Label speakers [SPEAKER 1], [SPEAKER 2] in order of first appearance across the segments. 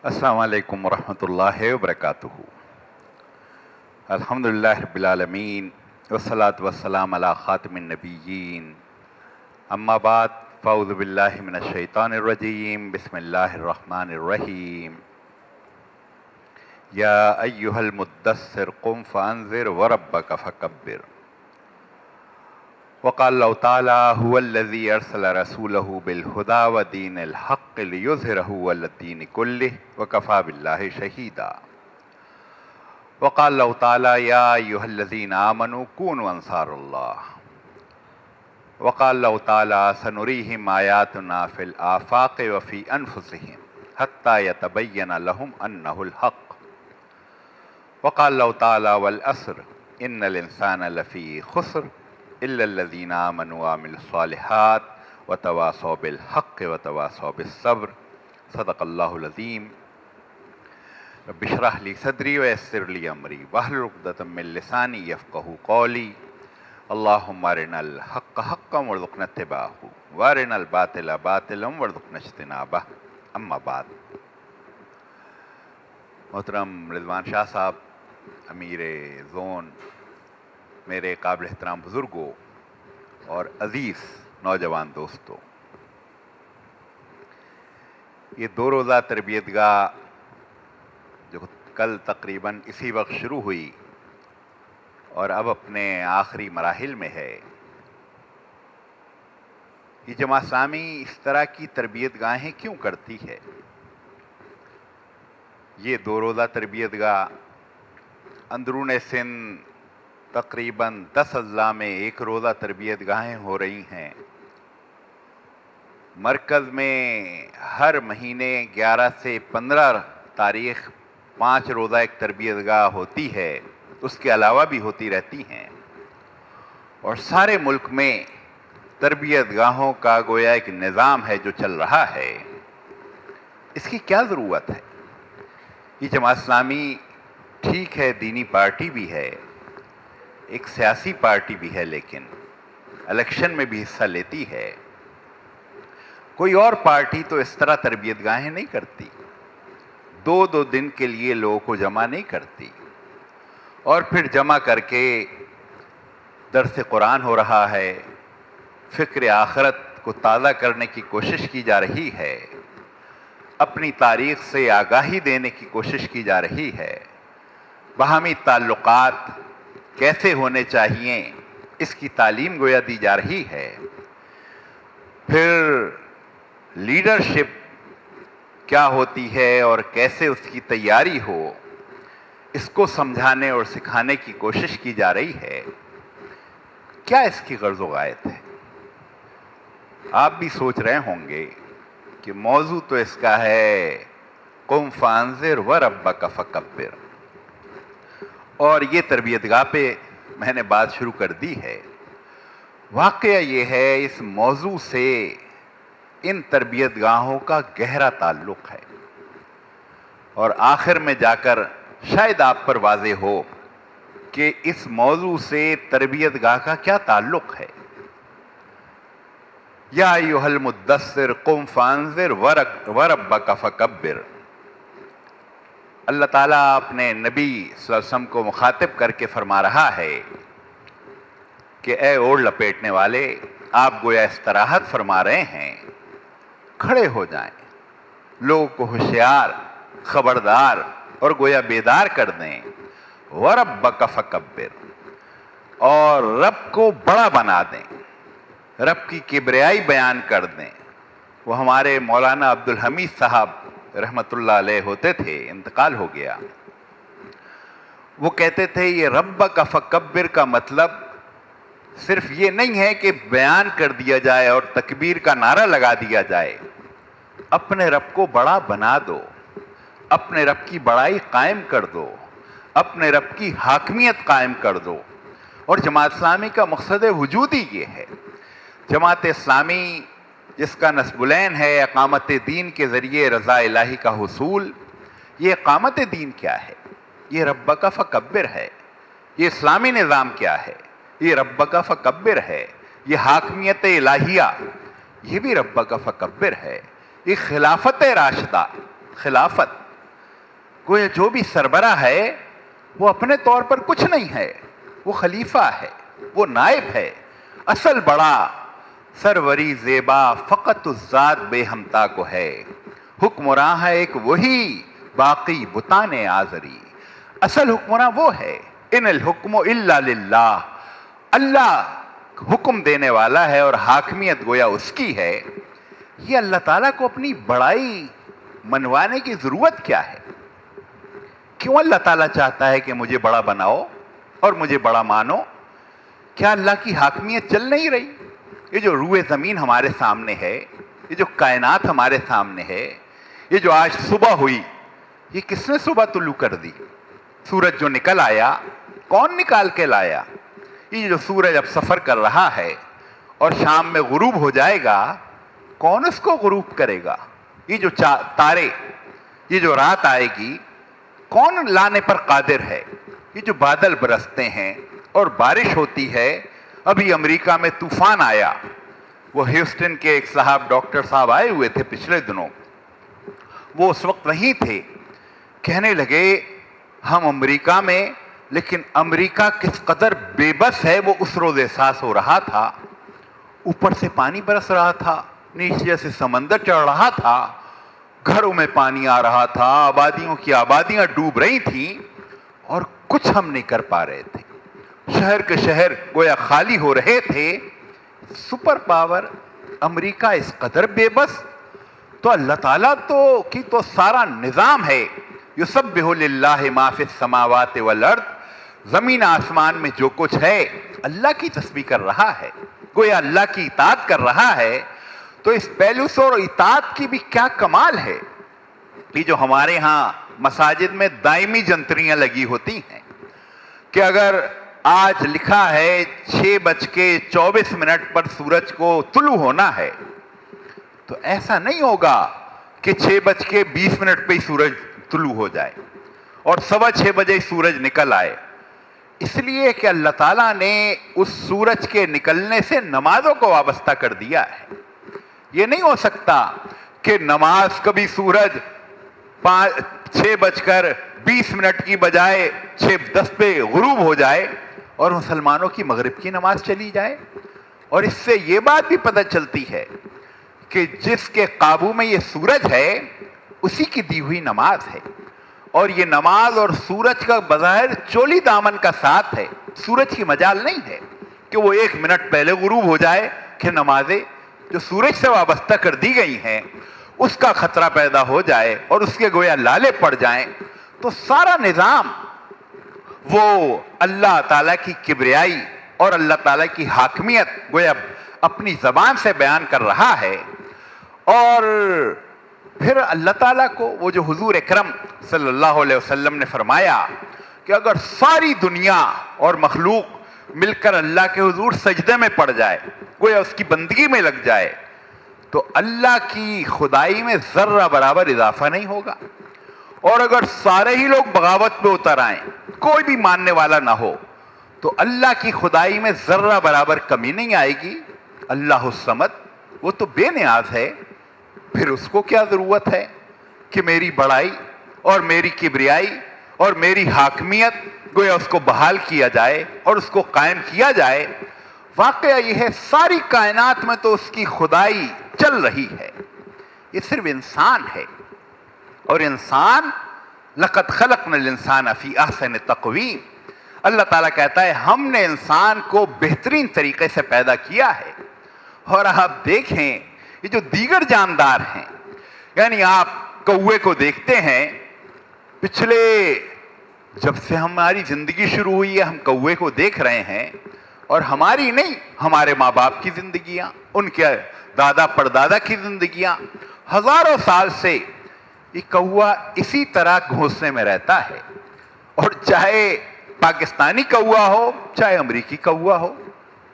[SPEAKER 1] السلام علیکم ورحمۃ اللہ وبرکاتہ۔ الحمدللہ رب العالمین والصلاة والسلام علی خاتم النبیین، اما بعد فاعوذ باللہ من الشیطان الرجیم، بسم اللہ الرحمن الرحیم۔ یا ایہا المدثر قم فانذر وربک فکبر۔ وقال اللہ تعالی هو الذی ارسل رسولہ بالہدی ودین الحق لیظہرہ علی الدین کلہ وکفی باللہ شہیدا۔ وقال اللہ تعالی یا ایہا الذین آمنوا کونوا انصار اللہ۔ وقال اللہ تعالی سنریہم آیاتنا فی الآفاق وفی انفسہم حتی یتبین لہم انہ الحق۔ وقال اللہ تعالی والعصر ان الانسان لفی خسر الا الذین آمنوا وعملوا الصالحات وتواصوا بالحق وتواصوا بالصبر۔ صدق اللہ العظیم۔ رب اشرح لی صدری ویسر لی امری واحلل عقدۃ من لسانی یفقہوا قولی۔ اللہم ارنا الحق حقا وارزقنا اتباعہ وارنا الباطل باطلا وارزقنا اجتنابہ۔ اما بعد، محترم رضوان شاہ صاحب، امیر زون، میرے قابل احترام بزرگوں اور عزیز نوجوان دوستوں، یہ 2 روزہ تربیت گاہ جو کل تقریباً اسی وقت شروع ہوئی اور اب اپنے آخری مراحل میں ہے، یہ جماعت اسلامی اس طرح کی تربیت گاہیں کیوں کرتی ہے؟ یہ 2 روزہ تربیت گاہ اندرون سندھ تقریباً 10 اضلاع میں 1 روزہ تربیت گاہیں ہو رہی ہیں۔ مرکز میں ہر مہینے 11 سے 15 تاریخ 5 روزہ ایک تربیت گاہ ہوتی ہے، اس کے علاوہ بھی ہوتی رہتی ہیں، اور سارے ملک میں تربیت گاہوں کا گویا ایک نظام ہے جو چل رہا ہے۔ اس کی کیا ضرورت ہے؟ یہ جماعت اسلامی ٹھیک ہے، دینی پارٹی بھی ہے، ایک سیاسی پارٹی بھی ہے، لیکن الیکشن میں بھی حصہ لیتی ہے۔ کوئی اور پارٹی تو اس طرح تربیت گاہیں نہیں کرتی، 2 دن کے لیے لوگوں کو جمع نہیں کرتی اور پھر جمع کر کے درس قرآن ہو رہا ہے، فکر آخرت کو تازہ کرنے کی کوشش کی جا رہی ہے، اپنی تاریخ سے آگاہی دینے کی کوشش کی جا رہی ہے، باہمی تعلقات کیسے ہونے چاہیے اس کی تعلیم گویا دی جا رہی ہے، پھر لیڈرشپ کیا ہوتی ہے اور کیسے اس کی تیاری ہو، اس کو سمجھانے اور سکھانے کی کوشش کی جا رہی ہے۔ کیا اس کی غرض و غایت ہے؟ آپ بھی سوچ رہے ہوں گے کہ موضوع تو اس کا ہے قم فانذر وربک فکبر، اور یہ تربیت گاہ پہ میں نے بات شروع کر دی ہے۔ واقعہ یہ ہے اس موضوع سے ان تربیت گاہوں کا گہرا تعلق ہے، اور آخر میں جا کر شاید آپ پر واضح ہو کہ اس موضوع سے تربیت گاہ کا کیا تعلق ہے۔ یا ایھا المدثر قم فانذر وربک فکبر۔ اللہ تعالیٰ اپنے نبی صلی اللہ علیہ وسلم کو مخاطب کر کے فرما رہا ہے کہ اے اوڑھ لپیٹنے والے، آپ گویا استراحت فرما رہے ہیں، کھڑے ہو جائیں، لوگوں کو ہوشیار، خبردار اور گویا بیدار کر دیں۔ وَرَبَّكَ فَكَبِّرْ، اور رب کو بڑا بنا دیں، رب کی کبریائی بیان کر دیں۔ وہ ہمارے مولانا عبدالحمید صاحب رحمت اللہ علیہ ہوتے تھے، انتقال ہو گیا، وہ کہتے تھے یہ ربک فکبر کا مطلب صرف یہ نہیں ہے کہ بیان کر دیا جائے اور تکبیر کا نعرہ لگا دیا جائے، اپنے رب کو بڑا بنا دو، اپنے رب کی بڑائی قائم کر دو، اپنے رب کی حاکمیت قائم کر دو۔ اور جماعت اسلامی کا مقصد وجود ہی یہ ہے۔ جماعت اسلامی جس کا نصب العین ہے اقامت دین کے ذریعے رضا الہی کا حصول، یہ اقامت دین کیا ہے؟ یہ ربک فکبر ہے۔ یہ اسلامی نظام کیا ہے؟ یہ ربک فکبر ہے۔ یہ حاکمیت الہیہ، یہ بھی ربک فکبر ہے۔ یہ خلافت راشدہ، خلافت گویا جو بھی سربراہ ہے وہ اپنے طور پر کچھ نہیں ہے، وہ خلیفہ ہے، وہ نائب ہے، اصل بڑا سروری زیبا فقط الذات بے ہمتا کو ہے، حکمراں ہے ایک وہی باقی بتان آزری، اصل حکمراں وہ ہے، ان الحکم الا للہ، اللہ حکم دینے والا ہے اور حاکمیت گویا اس کی ہے۔ یہ اللہ تعالیٰ کو اپنی بڑائی منوانے کی ضرورت کیا ہے؟ کیوں اللہ تعالیٰ چاہتا ہے کہ مجھے بڑا بناؤ اور مجھے بڑا مانو؟ کیا اللہ کی حاکمیت چل نہیں رہی؟ یہ جو روئے زمین ہمارے سامنے ہے، یہ جو کائنات ہمارے سامنے ہے، یہ جو آج صبح ہوئی، یہ کس نے صبح طلوع کر دی؟ سورج جو نکل آیا، کون نکال کے لایا؟ یہ جو سورج اب سفر کر رہا ہے اور شام میں غروب ہو جائے گا، کون اس کو غروب کرے گا؟ یہ جو تارے، یہ جو رات آئے گی، کون لانے پر قادر ہے؟ یہ جو بادل برستے ہیں اور بارش ہوتی ہے، ابھی امریکہ میں طوفان آیا، وہ ہیوسٹن کے ایک صاحب ڈاکٹر صاحب آئے ہوئے تھے پچھلے دنوں، وہ اس وقت وہیں تھے، کہنے لگے ہم امریکہ میں، لیکن امریکہ کس قدر بے بس ہے وہ اس روز احساس ہو رہا تھا۔ اوپر سے پانی برس رہا تھا، نیچے سے سمندر چڑھ رہا تھا، گھروں میں پانی آ رہا تھا، آبادیوں کی آبادیاں ڈوب رہی تھیں اور کچھ ہم نہیں کر پا رہے تھے، شہر کے شہر گویا خالی ہو رہے تھے۔ سپر پاور امریکہ اس قدر بے بس، تو اللہ تعالیٰ تو سارا نظام ہے، یسبح للہ ما فی السماوات والارض، زمین آسمان میں جو کچھ ہے اللہ کی تسبیح کر رہا ہے، گویا اللہ کی اطاعت کر رہا ہے۔ تو اس پہلو سے اور اطاعت کی بھی کیا کمال ہے، یہ جو ہمارے ہاں مساجد میں دائمی جنتریاں لگی ہوتی ہیں کہ اگر آج لکھا ہے 6:24 پر سورج کو طلوع ہونا ہے، تو ایسا نہیں ہوگا کہ 6:20 پہ ہی سورج طلوع ہو جائے اور 6:15 بجے سورج نکل آئے، اس لیے کہ اللہ تعالیٰ نے اس سورج کے نکلنے سے نمازوں کو وابستہ کر دیا ہے۔ یہ نہیں ہو سکتا کہ نماز کبھی سورج 6:20 کی بجائے 6:10 پہ غروب ہو جائے اور مسلمانوں کی مغرب کی نماز چلی جائے۔ اور اس سے یہ بات بھی پتہ چلتی ہے کہ جس کے قابو میں یہ سورج ہے اسی کی دی ہوئی نماز ہے، اور یہ نماز اور سورج کا بظاہر چولی دامن کا ساتھ ہے، سورج کی مجال نہیں ہے کہ وہ 1 منٹ پہلے غروب ہو جائے کہ نمازیں جو سورج سے وابستہ کر دی گئی ہیں اس کا خطرہ پیدا ہو جائے اور اس کے گویا لالے پڑ جائیں۔ تو سارا نظام وہ اللہ تعالیٰ کی کبریائی اور اللہ تعالیٰ کی حاکمیت گویا اپنی زبان سے بیان کر رہا ہے۔ اور پھر اللہ تعالیٰ کو وہ جو حضور اکرم صلی اللہ علیہ وسلم نے فرمایا کہ اگر ساری دنیا اور مخلوق مل کر اللہ کے حضور سجدے میں پڑ جائے، گویا اس کی بندگی میں لگ جائے، تو اللہ کی خدائی میں ذرہ برابر اضافہ نہیں ہوگا۔ اور اگر سارے ہی لوگ بغاوت پہ اتر آئیں، کوئی بھی ماننے والا نہ ہو، تو اللہ کی خدائی میں ذرہ برابر کمی نہیں آئے گی۔ اللہ الصمد، وہ تو بے نیاز ہے، پھر اس کو کیا ضرورت ہے کہ میری بڑائی اور میری کبریائی اور میری حاکمیت گویا اس کو بحال کیا جائے اور اس کو قائم کیا جائے۔ واقعہ یہ ہے ساری کائنات میں تو اس کی خدائی چل رہی ہے، یہ صرف انسان ہے، اور انسان لقد خلقنا الانسان فی احسن تقویم، اللہ تعالیٰ کہتا ہے ہم نے انسان کو بہترین طریقے سے پیدا کیا ہے۔ اور آپ دیکھیں یہ جو دیگر جاندار ہیں، یعنی آپ کوے کو دیکھتے ہیں، پچھلے جب سے ہماری زندگی شروع ہوئی ہے ہم کوے کو دیکھ رہے ہیں، اور ہماری نہیں، ہمارے ماں باپ کی زندگیاں، ان کے دادا پردادا کی زندگیاں، ہزاروں سال سے یہ کوا اسی طرح گھونسلے میں رہتا ہے، اور چاہے پاکستانی کوا ہو چاہے امریکی کوا ہو،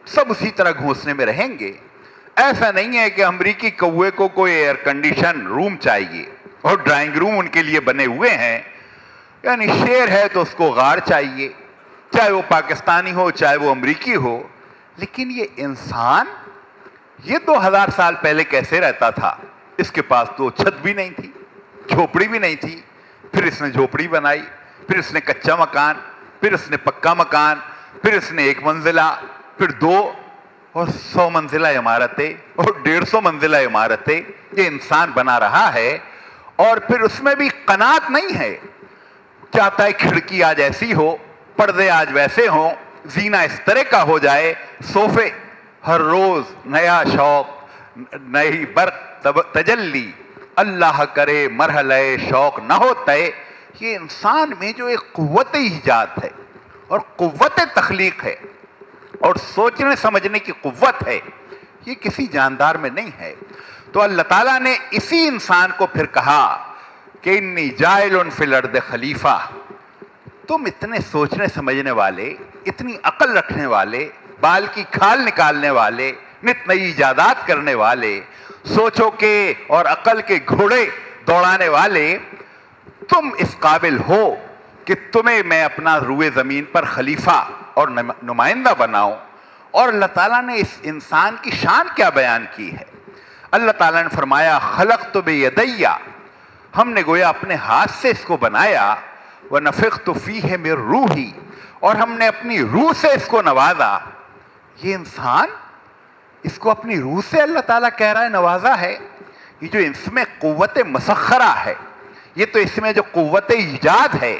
[SPEAKER 1] سب اسی طرح گھونسلے میں رہیں گے۔ ایسا نہیں ہے کہ امریکی کوے کو کوئی ایئر کنڈیشن روم چاہیے اور ڈرائنگ روم ان کے لیے بنے ہوئے ہیں، یعنی شیر ہے تو اس کو غار چاہیے، چاہے وہ پاکستانی ہو چاہے وہ امریکی ہو۔ لیکن یہ انسان یہ 2000 سال پہلے کیسے رہتا تھا؟ اس کے پاس تو چھت بھی نہیں تھی، جھوپڑی بھی نہیں تھی، پھر اس نے جھوپڑی بنائی، پھر اس نے کچا مکان، پھر اس نے پکا مکان، پھر اس نے 1 منزلہ، پھر 2 اور 100 منزلہ عمارتیں اور 150 منزلہ عمارتیں یہ انسان بنا رہا ہے. اور پھر اس میں بھی قناعت نہیں ہے، چاہتا ہے کھڑکی آج ایسی ہو، پردے آج ویسے ہوں، زینہ اس طرح کا ہو جائے، صوفے ہر روز نیا شوق، نئی برق تجلی، اللہ کرے مرحلہ شوق نہ ہوتا ہے. یہ انسان میں جو ایک قوت ایجاد ہے اور قوت تخلیق ہے اور سوچنے سمجھنے کی قوت ہے، یہ کسی جاندار میں نہیں ہے. تو اللہ تعالیٰ نے اسی انسان کو پھر کہا کہ انی جاعل فی الارض خلیفہ. تم اتنے سوچنے سمجھنے والے، اتنی عقل رکھنے والے، بال کی کھال نکالنے والے، نت نئی ایجادات کرنے والے، سوچو کے اور عقل کے گھوڑے دوڑانے والے، تم اس قابل ہو کہ تمہیں میں اپنا روئے زمین پر خلیفہ اور نمائندہ بناؤں. اور اللہ تعالیٰ نے اس انسان کی شان کیا بیان کی ہے. اللہ تعالیٰ نے فرمایا خلقت بیدی، ہم نے گویا اپنے ہاتھ سے اس کو بنایا، ونفخت فیہ من روحی، اور ہم نے اپنی روح سے اس کو نوازا. یہ انسان، اس کو اپنی روح سے اللہ تعالیٰ کہہ رہا ہے نوازا ہے. یہ جو اس میں قوت مسخرہ ہے، یہ تو اس میں جو قوت ایجاد ہے،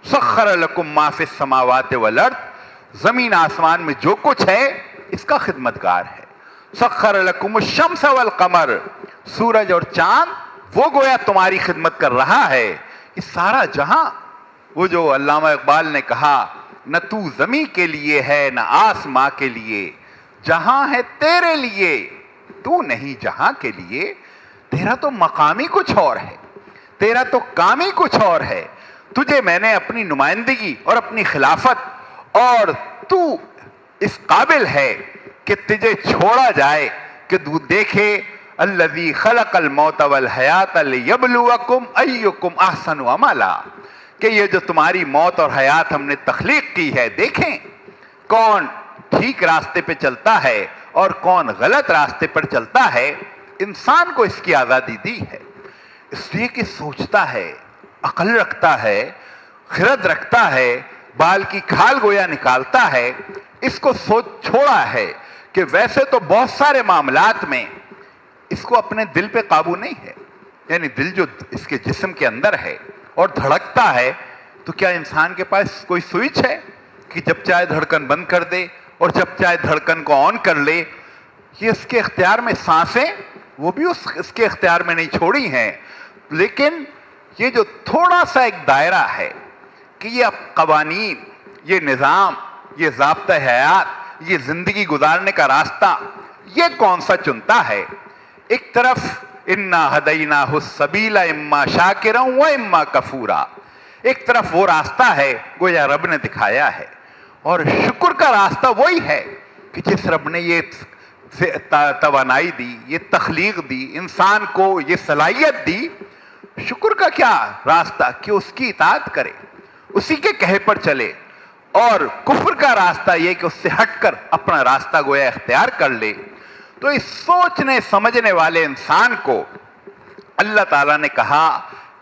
[SPEAKER 1] سخر لکم ما فی السماوات والارض، زمین آسمان میں جو کچھ ہے اس کا خدمتگار ہے. سخر لکم الشمس والقمر، سورج اور چاند وہ گویا تمہاری خدمت کر رہا ہے. یہ سارا جہاں، وہ جو علامہ اقبال نے کہا نہ تو زمین کے لیے ہے نہ آسماں کے لیے، جہاں ہے تیرے لیے تو نہیں جہاں کے لیے. تیرا تو مقامی کچھ اور ہے، تیرا تو کامی کچھ اور ہے. تجھے میں نے اپنی نمائندگی اور اپنی خلافت، اور تو اس قابل ہے کہ تجھے چھوڑا جائے کہ تو دیکھے الذی خلق الموت والحیات لیبلوکم ایکم احسن عملا، کہ یہ جو تمہاری موت اور حیات ہم نے تخلیق کی ہے، دیکھیں کون ٹھیک راستے پہ چلتا ہے اور کون غلط راستے پر چلتا ہے. انسان کو اس کی آزادی دی ہے اس لیے کہ سوچتا ہے، عقل رکھتا ہے، خرد رکھتا ہے، بال کی کھال گویا نکالتا ہے. اس کو سوچ چھوڑا ہے کہ ویسے تو بہت سارے معاملات میں اس کو اپنے دل پہ قابو نہیں ہے. یعنی دل جو اس کے جسم کے اندر ہے اور دھڑکتا ہے، تو کیا انسان کے پاس کوئی سوئچ ہے کہ جب چاہے دھڑکن بند کر دے اور جب چاہے دھڑکن کو آن کر لے؟ یہ اس کے اختیار میں. سانسیں وہ بھی اس کے اختیار میں نہیں چھوڑی ہیں. لیکن یہ جو تھوڑا سا ایک دائرہ ہے کہ یہ قوانین، یہ نظام، یہ ضابطہ حیات، یہ زندگی گزارنے کا راستہ، یہ کون سا چنتا ہے؟ ایک طرف انا ہدیناہ السبیل اما شاکرا و اما کفورا، ایک طرف وہ راستہ ہے گویا رب نے دکھایا ہے، اور شکر کا راستہ وہی ہے کہ جس رب نے یہ توانائی دی، یہ تخلیق دی، انسان کو یہ صلاحیت دی. شکر کا کیا راستہ کہ اس کی اطاعت کرے، اسی کے کہے پر چلے. اور کفر کا راستہ یہ کہ اس سے ہٹ کر اپنا راستہ گویا اختیار کر لے. تو اس سوچنے سمجھنے والے انسان کو اللہ تعالیٰ نے کہا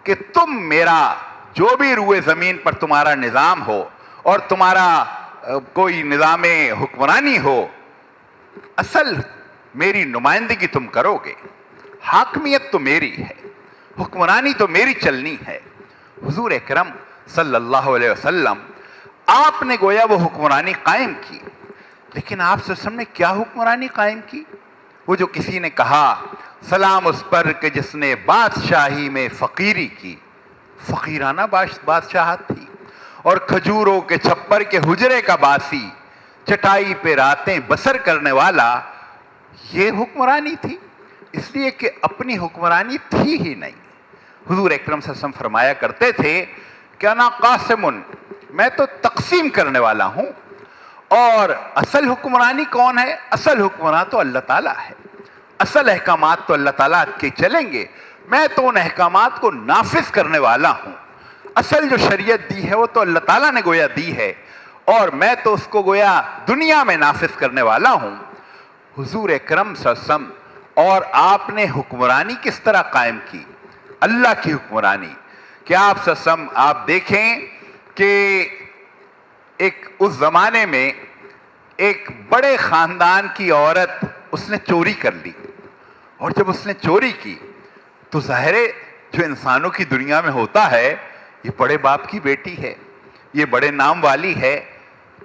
[SPEAKER 1] کہ تم میرا جو بھی روئے زمین پر تمہارا نظام ہو اور تمہارا کوئی نظام حکمرانی ہو، اصل میری نمائندگی تم کرو گے. حاکمیت تو میری ہے، حکمرانی تو میری چلنی ہے. حضور اکرم صلی اللہ علیہ وسلم آپ نے گویا وہ حکمرانی قائم کی. لیکن آپ صلی اللہ علیہ وسلم نے کیا حکمرانی قائم کی؟ وہ جو کسی نے کہا سلام اس پر کہ جس نے بادشاہی میں فقیری کی، فقیرانہ بادشاہت تھی، اور کھجوروں کے چھپر کے حجرے کا باسی، چٹائی پہ راتیں بسر کرنے والا، یہ حکمرانی تھی. اس لیے کہ اپنی حکمرانی تھی ہی نہیں. حضور اکرم صلی اللہ علیہ وسلم فرمایا کرتے تھے کہ انا قاسم، میں تو تقسیم کرنے والا ہوں. اور اصل حکمرانی کون ہے؟ اصل حکمران تو اللہ تعالیٰ ہے. اصل احکامات تو اللہ تعالیٰ کے چلیں گے، میں تو ان احکامات کو نافذ کرنے والا ہوں. اصل جو شریعت دی ہے وہ تو اللہ تعالیٰ نے گویا دی ہے، اور میں تو اس کو گویا دنیا میں نافذ کرنے والا ہوں. حضور اکرم صلی اللہ علیہ وسلم اور آپ نے حکمرانی کس طرح قائم کی؟ اللہ کی حکمرانی کہ آپ دیکھیں کہ ایک اس زمانے میں ایک بڑے خاندان کی عورت اس نے چوری کر لی، اور جب اس نے چوری کی تو ظاہر ہے جو انسانوں کی دنیا میں ہوتا ہے، یہ بڑے باپ کی بیٹی ہے، یہ بڑے نام والی ہے،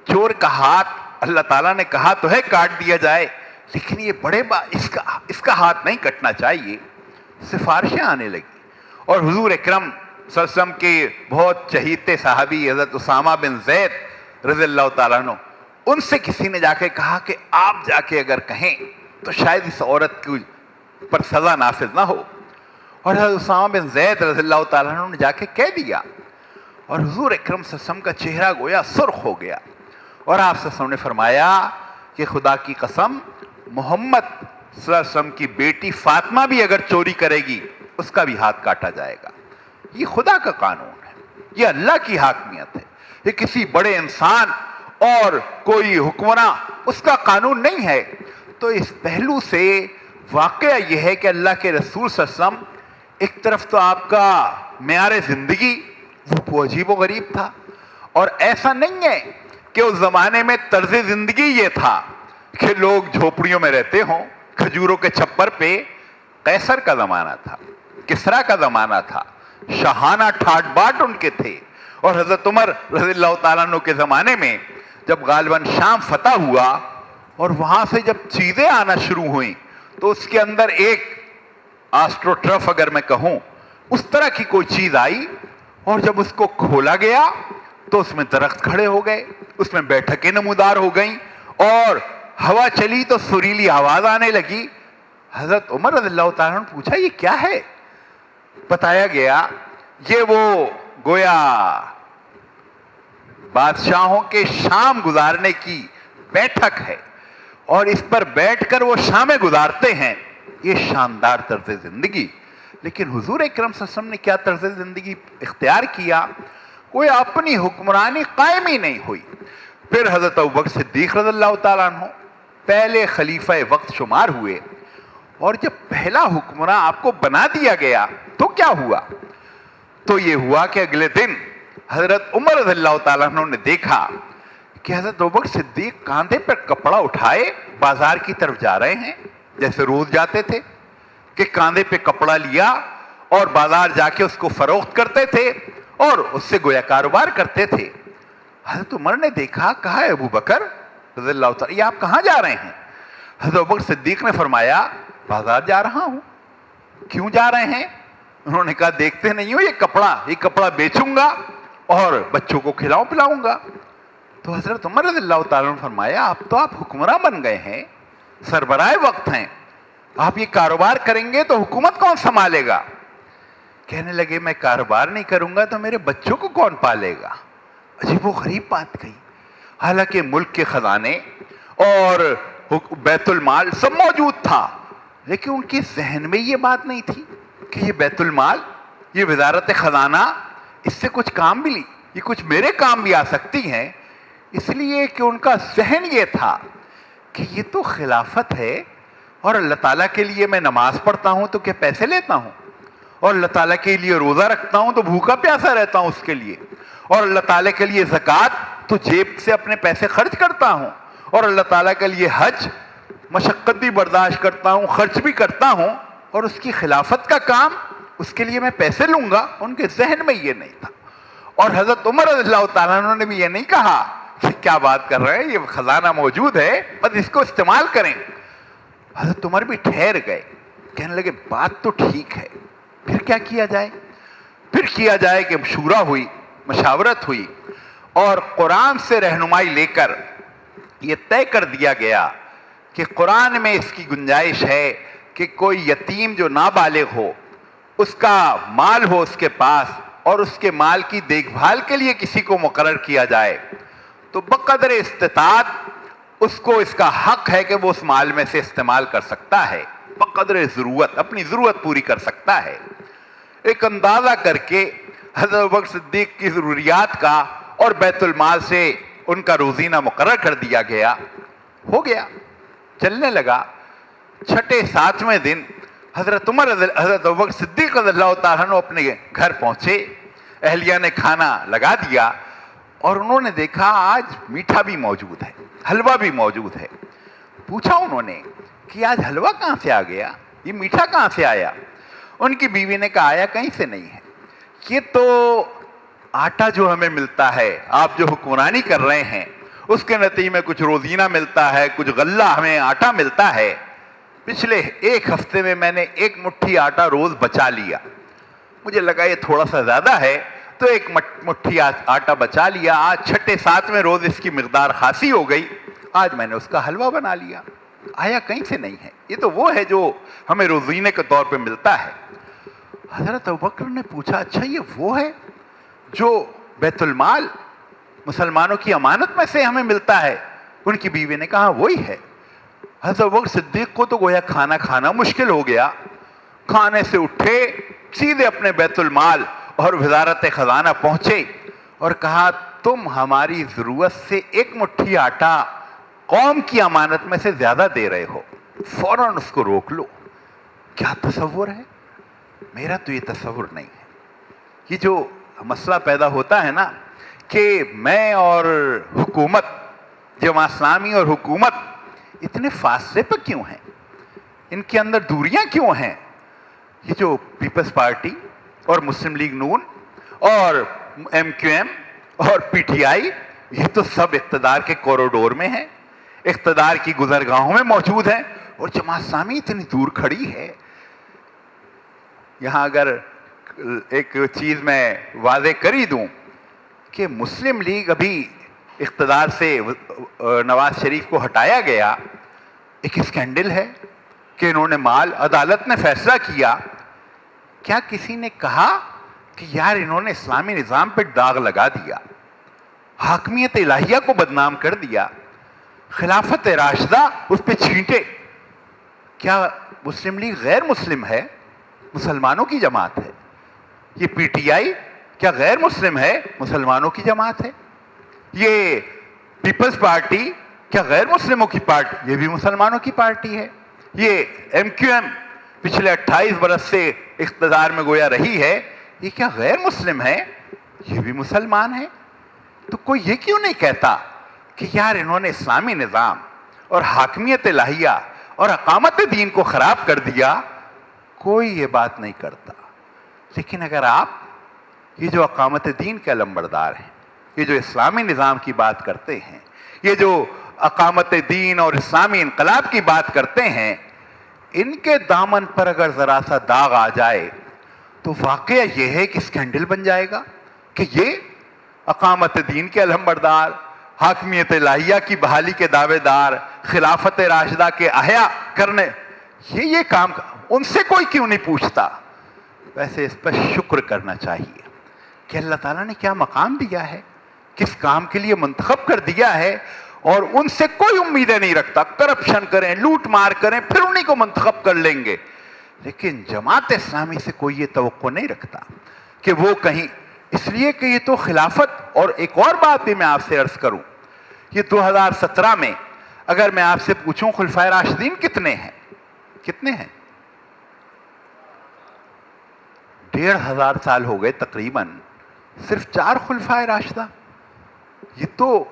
[SPEAKER 1] چور کا ہاتھ اللہ تعالیٰ نے کہا تو ہے کاٹ دیا جائے، لیکن یہ بڑے اس کا ہاتھ نہیں کٹنا چاہیے۔ سفارشیں آنے لگی، اور حضور اکرم صلی اللہ علیہ وسلم کے بہت چہیتے صحابی حضرت اسامہ بن زید رضی اللہ تعالیٰ عنہ، ان سے کسی نے جا کے کہا کہ آپ جا کے اگر کہیں تو شاید اس عورت کی پر سزا نافذ نہ ہو، اور حضرت اسامہ بن زید رضی اللہ تعالیٰ عنہ نے جا کے کہہ دیا، اور حضور اکرم صلی اللہ علیہ وسلم کا چہرہ گویا سرخ ہو گیا، اور آپ صلی اللہ علیہ وسلم نے فرمایا کہ خدا کی قسم محمد صلی اللہ علیہ وسلم کی بیٹی فاطمہ بھی اگر چوری کرے گی اس کا بھی ہاتھ کاٹا جائے گا۔ یہ خدا کا قانون ہے، یہ اللہ کی حاکمیت ہے، یہ کسی بڑے انسان اور کوئی حکمراں اس کا قانون نہیں ہے۔ تو اس پہلو سے واقعہ یہ ہے کہ اللہ کے رسول صلی اللہ علیہ وسلم ایک طرف تو آپ کا معیار زندگی وہ عجیب و غریب تھا، اور ایسا نہیں ہے کہ اس زمانے میں طرز زندگی یہ تھا کہ لوگ جھوپڑیوں میں رہتے ہوں کھجوروں کے چھپر پہ۔ قیصر کا زمانہ تھا، کسریٰ کا زمانہ تھا، شاہانہ ٹھاٹ باٹ ان کے تھے، اور حضرت عمر رضی اللہ تعالیٰ عنہ کے زمانے میں جب غالباً شام فتح ہوا اور وہاں سے جب چیزیں آنا شروع ہوئیں تو اس کے اندر ایک آسٹروٹرف اگر میں کہوں اس طرح کی کوئی چیز آئی، اور جب اس کو کھولا گیا تو اس میں درخت کھڑے ہو گئے، اس میں بیٹھکیں نمودار ہو گئیں، اور ہوا چلی تو سریلی آواز آنے لگی۔ حضرت عمر رضی اللہ تعالیٰ نے پوچھا یہ کیا ہے؟ بتایا گیا یہ وہ گویا بادشاہوں کے شام گزارنے کی بیٹھک ہے، اور اس پر بیٹھ کر وہ شامیں گزارتے ہیں۔ یہ شاندار طرز زندگی، لیکن حضور اکرم صلی اللہ علیہ وسلم نے کیا طرز زندگی اختیار کیا؟ کوئی اپنی حکمرانی قائم ہی نہیں ہوئی۔ پھر حضرت ابوبکر صدیق رضی اللہ تعالیٰ عنہ پہلے خلیفہ وقت شمار ہوئے، اور جب پہلا حکمراں آپ کو بنا دیا گیا تو کیا ہوا؟ تو یہ ہوا کہ اگلے دن حضرت عمر رضی اللہ تعالیٰ عنہ نے دیکھا کہ حضرت ابوبکر صدیق کاندھے پر کپڑا اٹھائے بازار کی طرف جا رہے ہیں، جیسے روز جاتے تھے کہ کاندھے پہ کپڑا لیا اور بازار جا کے اس کو فروخت کرتے تھے اور اس سے گویا کاروبار کرتے تھے۔ حضرت عمر نے دیکھا، کہا ہے ابوبکر رضی اللہ تعالیٰ یہ آپ کہاں جا رہے ہیں؟ حضرت ابوبکر صدیق نے فرمایا بازار جا رہا ہوں۔ کیوں جا رہے ہیں؟ انہوں نے کہا دیکھتے نہیں ہو یہ کپڑا بیچوں گا اور بچوں کو کھلاؤں پلاؤں گا۔ تو حضرت عمر رضی اللہ تعالیٰ نے فرمایا آپ حکمراں بن گئے ہیں، سربراہ وقت ہیں، آپ یہ کاروبار کریں گے تو حکومت کون سنبھالے گا؟ کہنے لگے میں کاروبار نہیں کروں گا تو میرے بچوں کو کون پالے گا؟ عجیب و غریب بات کہی۔ حالانکہ ملک کے خزانے اور بیت المال سب موجود تھا، لیکن ان کی ذہن میں یہ بات نہیں تھی کہ یہ بیت المال، یہ وزارت خزانہ، اس سے کچھ کام بھی یہ کچھ میرے کام بھی آ سکتی ہیں، اس لیے کہ ان کا ذہن یہ تھا کہ یہ تو خلافت ہے، اور اللہ تعالیٰ کے لیے میں نماز پڑھتا ہوں تو کیا پیسے لیتا ہوں، اور اللہ تعالیٰ کے لیے روزہ رکھتا ہوں تو بھوکا پیاسا رہتا ہوں اس کے لیے، اور اللہ تعالیٰ کے لیے زکوٰۃ تو جیب سے اپنے پیسے خرچ کرتا ہوں، اور اللہ تعالیٰ کے لیے حج مشقت بھی برداشت کرتا ہوں، خرچ بھی کرتا ہوں، اور اس کی خلافت کا کام اس کے لیے میں پیسے لوں گا۔ ان کے ذہن میں یہ نہیں تھا۔ اور حضرت عمر رضی اللہ تعالیٰ عنہ نے بھی یہ نہیں کہا کہ کیا بات کر رہے ہیں، یہ خزانہ موجود ہے بس اس کو استعمال کریں۔ حضرت عمر بھی ٹھہر گئے، کہنے لگے بات تو ٹھیک ہے، پھر کیا کیا جائے؟ پھر کیا جائے کہ شورا ہوئی، مشاورت ہوئی، اور قرآن سے رہنمائی لے کر یہ طے کر دیا گیا کہ قرآن میں اس کی گنجائش ہے کہ کوئی یتیم جو نابالغ ہو، اس کا مال ہو اس کے پاس، اور اس کے مال کی دیکھ بھال کے لیے کسی کو مقرر کیا جائے، تو بقدر استطاعت اس کو اس کا حق ہے کہ وہ اس مال میں سے استعمال کر سکتا ہے، بقدر ضرورت اپنی ضرورت پوری کر سکتا ہے۔ ایک اندازہ کر کے حضرت ابوبکر صدیق کی ضروریات کا اور بیت المال سے ان کا روزینہ مقرر کر دیا گیا، ہو گیا، چلنے لگا۔ چھٹے ساتویں دن حضرت ابوبکر صدیق رضی اللہ تعالیٰ عنہ اپنے گھر پہنچے، اہلیہ نے کھانا لگا دیا اور انہوں نے دیکھا آج میٹھا بھی موجود ہے، حلوہ بھی موجود ہے۔ پوچھا انہوں نے کہ آج حلوہ کہاں سے آ گیا، یہ میٹھا کہاں سے آیا؟ ان کی بیوی نے کہا آیا کہیں سے نہیں ہے، یہ تو آٹا جو ہمیں ملتا ہے، آپ جو حکمرانی کر رہے ہیں اس کے نتیجے میں کچھ روزینہ ملتا ہے، کچھ غلہ ہمیں آٹا ملتا ہے، پچھلے ایک ہفتے میں نے ایک مٹھی آٹا روز بچا لیا، مجھے لگا یہ تھوڑا سا زیادہ ہے تو ایک مٹھی آٹا بچا لیا، آج چھٹے ساتویں روز اس کی مقدار خاصی ہو گئی، آج میں نے اس کا حلوہ بنا لیا۔ آیا کہیں سے نہیں ہے، یہ تو وہ ہے جو ہمیں روزینے کے طور پہ ملتا ہے۔ حضرت ابوبکر نے پوچھا اچھا یہ وہ ہے جو بیت المال مسلمانوں کی امانت میں سے ہمیں ملتا ہے؟ ان کی بیوی نے کہا وہی ہے۔ حضرت ابوبکر صدیق کو تو گویا کھانا کھانا مشکل ہو گیا، کھانے سے اٹھے سیدھے اپنے بیت المال اور وزارت خزانہ پہنچے اور کہا تم ہماری ضرورت سے ایک مٹھی آٹا قوم کی امانت میں سے زیادہ دے رہے ہو، فوراً اس کو روک لو۔ کیا تصور ہے؟ میرا تو یہ تصور نہیں ہے۔ یہ جو مسئلہ پیدا ہوتا ہے نا کہ میں اور حکومت، جماعت اسلامی اور حکومت اتنے فاصلے پر کیوں ہیں، ان کے اندر دوریاں کیوں ہیں؟ یہ جو پیپلز پارٹی اور مسلم لیگ نون اور ایم کیو ایم اور پی ٹی آئی، یہ تو سب اقتدار کے کوریڈور میں ہیں، اقتدار کی گزرگاہوں میں موجود ہیں، اور جماعت اسلامی اتنی دور کھڑی ہے۔ یہاں اگر ایک چیز میں واضح کر ہی دوں کہ مسلم لیگ ابھی اقتدار سے نواز شریف کو ہٹایا گیا، ایک اسکینڈل ہے کہ انہوں نے مال، عدالت نے فیصلہ کیا، کیا کسی نے کہا کہ یار انہوں نے اسلامی نظام پہ داغ لگا دیا، حاکمیت الہیہ کو بدنام کر دیا، خلافت راشدہ اس پہ چھینٹے؟ کیا مسلم لیگ غیر مسلم ہے؟ مسلمانوں کی جماعت ہے۔ یہ پی ٹی آئی کیا غیر مسلم ہے؟ مسلمانوں کی جماعت ہے۔ یہ پیپلز پارٹی کیا غیر مسلموں کی پارٹی؟ یہ بھی مسلمانوں کی پارٹی ہے۔ یہ ایم کیو ایم پچھلے 28 برس سے اقتدار میں گویا رہی ہے، یہ کیا غیر مسلم ہے؟ یہ بھی مسلمان ہے۔ تو کوئی یہ کیوں نہیں کہتا کہ یار انہوں نے اسلامی نظام اور حاکمیت الہیہ اور اقامت دین کو خراب کر دیا؟ کوئی یہ بات نہیں کرتا۔ لیکن اگر آپ یہ جو اقامت دین کے علمبردار ہیں، یہ جو اسلامی نظام کی بات کرتے ہیں، یہ جو اقامت دین اور اسلامی انقلاب کی بات کرتے ہیں، ان کے دامن پر اگر ذرا سا داغ آ جائے تو واقعہ یہ ہے کہ اسکینڈل بن جائے گا کہ یہ اقامت دین کے علمبردار، حاکمیت الہیہ کی بحالی کے دعوے دار، خلافت راشدہ کے احیاء کرنے، یہ کام ان سے کوئی کیوں نہیں پوچھتا؟ ویسے اس پر شکر کرنا چاہیے کہ اللہ تعالیٰ نے کیا مقام دیا ہے، کس کام کے لیے منتخب کر دیا ہے، اور ان سے کوئی امیدیں نہیں رکھتا۔ کرپشن کریں، لوٹ مار کریں، پھر انہی کو منتخب کر لیں گے۔ لیکن جماعت اسلامی سے کوئی یہ توقع نہیں رکھتا کہ وہ کہیں، اس لیے کہ یہ تو خلافت، اور ایک اور بات بھی میں آپ سے عرض کروں، یہ 2017 میں اگر میں آپ سے پوچھوں خلفائے راشدین کتنے ہیں؟ کتنے ہیں؟ 1500 سال ہو گئے تقریباً، صرف 4 خلفائے راشدہ؟ یہ تو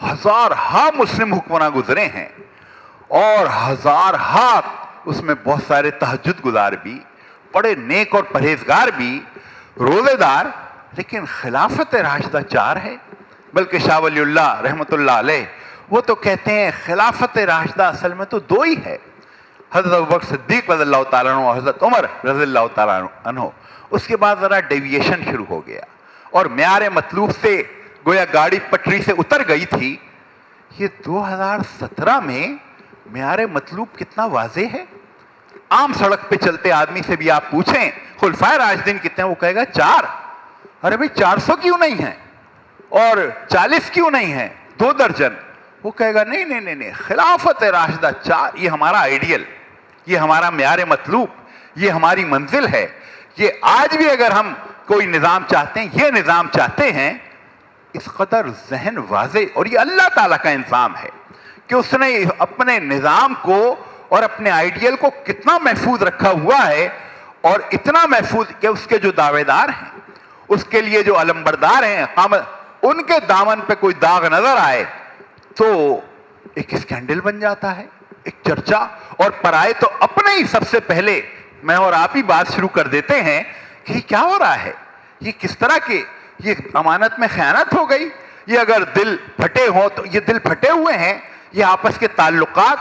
[SPEAKER 1] ہزارہا مسلم حکمراں گزرے ہیں، اور ہزارہا اس میں بہت سارے تہجد گزار بھی، بڑے نیک اور پرہیزگار بھی، روزے دار، لیکن خلافت راشدہ 4 ہے۔ بلکہ شاہ ولی اللہ رحمۃ اللہ علیہ وہ تو کہتے ہیں خلافت راشدہ اصل میں تو 2 ہی ہے، حضرت ابوبکر صدیق رضی اللہ تعالیٰ عنہ اور حضرت عمر رضی اللہ تعالیٰ عنہ۔ اس کے بعد ذرا ڈیویشن شروع ہو گیا اور معیار مطلوب سے گویا گاڑی پٹری سے اتر گئی تھی۔ یہ 2017 میں معیار مطلوب کتنا واضح ہے۔ عام سڑک پہ چلتے آدمی سے بھی آپ پوچھیں خلفائے راشدین کتنے ہیں، وہ کہے گا 4۔ ارے بھئی 400 کیوں نہیں ہیں، اور 40 کیوں نہیں ہیں، 2 درجن؟ وہ کہے گا نہیں نہیں نہیں، خلافت راشدہ 4، یہ ہمارا آئیڈیل، یہ ہمارا معیار مطلوب، یہ ہماری منزل ہے۔ یہ آج بھی اگر ہم کوئی نظام چاہتے ہیں، یہ نظام چاہتے ہیں، اس قدر ذہن واضح، اور یہ اللہ تعالیٰ کا انعام ہے کہ اس نے اپنے نظام کو اور اپنے آئیڈیل کو کتنا محفوظ رکھا ہوا ہے، اور اتنا محفوظ کہ اس کے جو دعوے دار ہیں، اس کے لیے جو علمبردار ہیں ان کے دامن پہ کوئی داغ نظر آئے تو ایک اسکینڈل بن جاتا ہے، ایک چرچا، اور پرائے تو اپنے ہی سب سے پہلے میں اور آپ ہی بات شروع کر دیتے ہیں کہ یہ کیا ہو رہا ہے، یہ کس طرح کے، یہ امانت میں خیانت ہو گئی، یہ اگر دل پھٹے ہوں تو یہ دل پھٹے ہوئے ہیں، یہ آپس کے تعلقات،